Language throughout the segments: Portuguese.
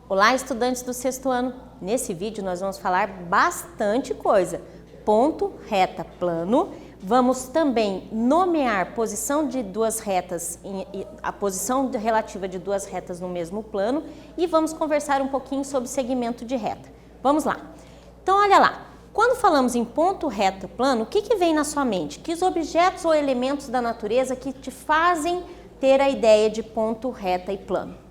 Olá, estudantes do sexto ano! Nesse vídeo nós vamos falar bastante coisa. Ponto, reta, plano. Vamos também nomear posição de duas retas, a posição relativa de duas retas no mesmo plano e vamos conversar um pouquinho sobre segmento de reta. Vamos lá. Então, olha lá. Quando falamos em ponto, reta, plano, o que vem na sua mente? Que os objetos ou elementos da natureza que te fazem ter a ideia de ponto, reta e plano?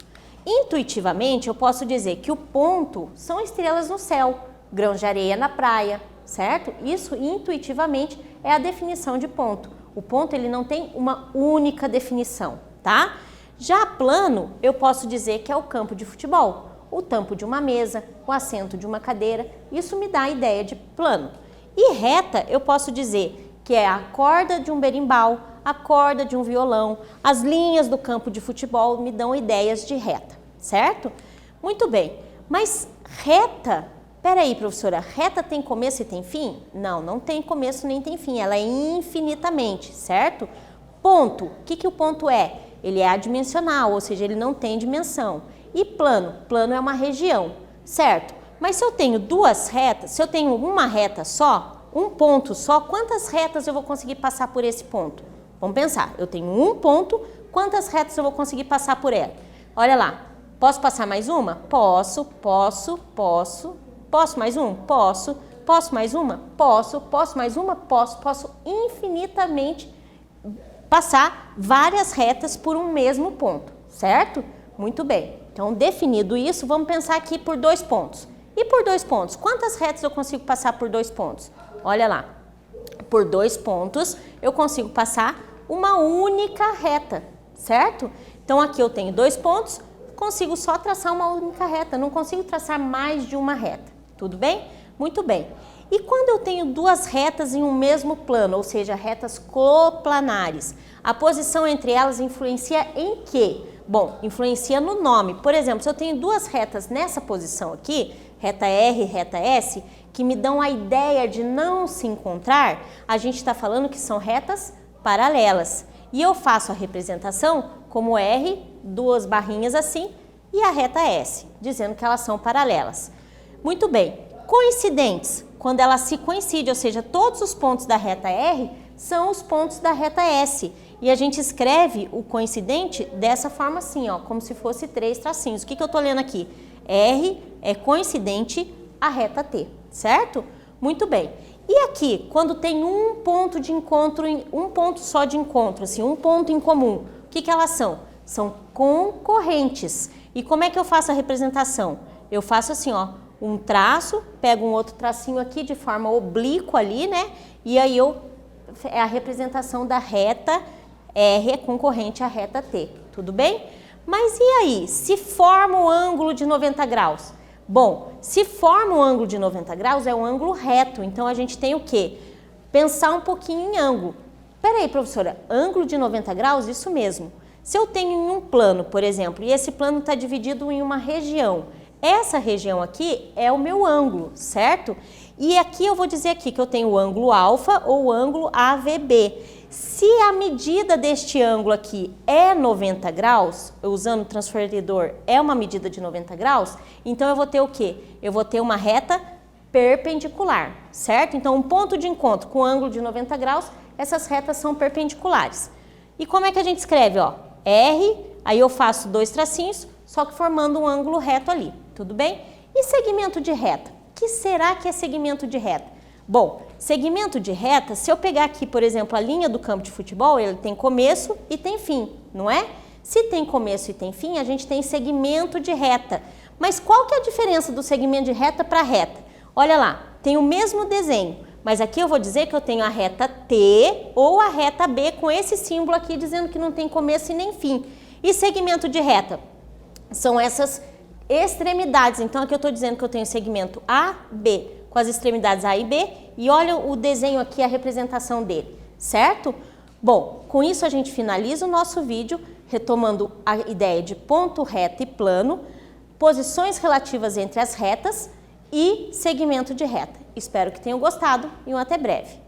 Intuitivamente, eu posso dizer que o ponto são estrelas no céu, grãos de areia na praia, certo? Isso, intuitivamente, é a definição de ponto. O ponto, ele não tem uma única definição, tá? Já plano, eu posso dizer que é o campo de futebol, o tampo de uma mesa, o assento de uma cadeira. Isso me dá a ideia de plano. E reta, eu posso dizer que é a corda de um berimbau, a corda de um violão, as linhas do campo de futebol me dão ideias de reta, certo? Muito bem, mas reta, peraí, professora, reta tem começo e tem fim? Não, não tem começo nem tem fim, ela é infinitamente, certo? Ponto, o que o ponto é? Ele é adimensional, ou seja, ele não tem dimensão. E plano, plano é uma região, certo? Mas se eu tenho duas retas, se eu tenho uma reta só, um ponto só, quantas retas eu vou conseguir passar por esse ponto? Vamos pensar, eu tenho um ponto, quantas retas eu vou conseguir passar por ela? Olha lá, posso passar mais uma? Posso. Posso mais um? Posso. Posso mais uma? Posso. Posso mais uma? Posso. Posso infinitamente passar várias retas por um mesmo ponto, certo? Muito bem. Então, definido isso, vamos pensar aqui por dois pontos. E por dois pontos, quantas retas eu consigo passar por dois pontos? Olha lá, por dois pontos eu consigo passar uma única reta, certo? Então, aqui eu tenho dois pontos, consigo só traçar uma única reta, não consigo traçar mais de uma reta. Tudo bem? Muito bem. E quando eu tenho duas retas em um mesmo plano, ou seja, retas coplanares, a posição entre elas influencia em quê? Bom, influencia no nome. Por exemplo, se eu tenho duas retas nessa posição aqui, reta R e reta S, que me dão a ideia de não se encontrar, a gente está falando que são retas paralelas. E eu faço a representação como R, duas barrinhas assim, e a reta S, dizendo que elas são paralelas. Muito bem. Coincidentes, quando elas se coincidem, ou seja, todos os pontos da reta R são os pontos da reta S. E a gente escreve o coincidente dessa forma assim, ó, como se fosse três tracinhos. O que eu estou lendo aqui? R é coincidente à reta T, certo? Muito bem. E aqui, quando tem um ponto de encontro, um ponto só de encontro, assim, um ponto em comum, o que elas são? São concorrentes. E como é que eu faço a representação? Eu faço assim, ó, um traço, pego um outro tracinho aqui de forma oblíqua ali, né? E aí é a representação da reta R é concorrente à reta T, tudo bem? Mas e aí, se forma um ângulo de 90 graus? Bom, se forma um ângulo de 90 graus, é um ângulo reto, então a gente tem o quê? Pensar um pouquinho em ângulo. Peraí, professora, ângulo de 90 graus? Isso mesmo. Se eu tenho em um plano, por exemplo, e esse plano está dividido em uma região, essa região aqui é o meu ângulo, certo? E aqui eu vou dizer aqui que eu tenho o ângulo alfa ou o ângulo AVB. Se a medida deste ângulo aqui é 90 graus, usando o transferidor é uma medida de 90 graus, então eu vou ter o quê? Eu vou ter uma reta perpendicular, certo? Então, um ponto de encontro com ângulo de 90 graus, essas retas são perpendiculares. E como é que a gente escreve? Ó, R, aí eu faço dois tracinhos, só que formando um ângulo reto ali, tudo bem? E segmento de reta? O que será que é segmento de reta? Bom, segmento de reta, se eu pegar aqui, por exemplo, a linha do campo de futebol, ele tem começo e tem fim, não é? Se tem começo e tem fim, a gente tem segmento de reta. Mas qual que é a diferença do segmento de reta para reta? Olha lá, tem o mesmo desenho, mas aqui eu vou dizer que eu tenho a reta T ou a reta B com esse símbolo aqui dizendo que não tem começo e nem fim. E segmento de reta? São essas extremidades. Então, aqui eu estou dizendo que eu tenho segmento A, B, com as extremidades A e B, e olha o desenho aqui, a representação dele, certo? Bom, com isso a gente finaliza o nosso vídeo, retomando a ideia de ponto, reta e plano, posições relativas entre as retas e segmento de reta. Espero que tenham gostado e até breve.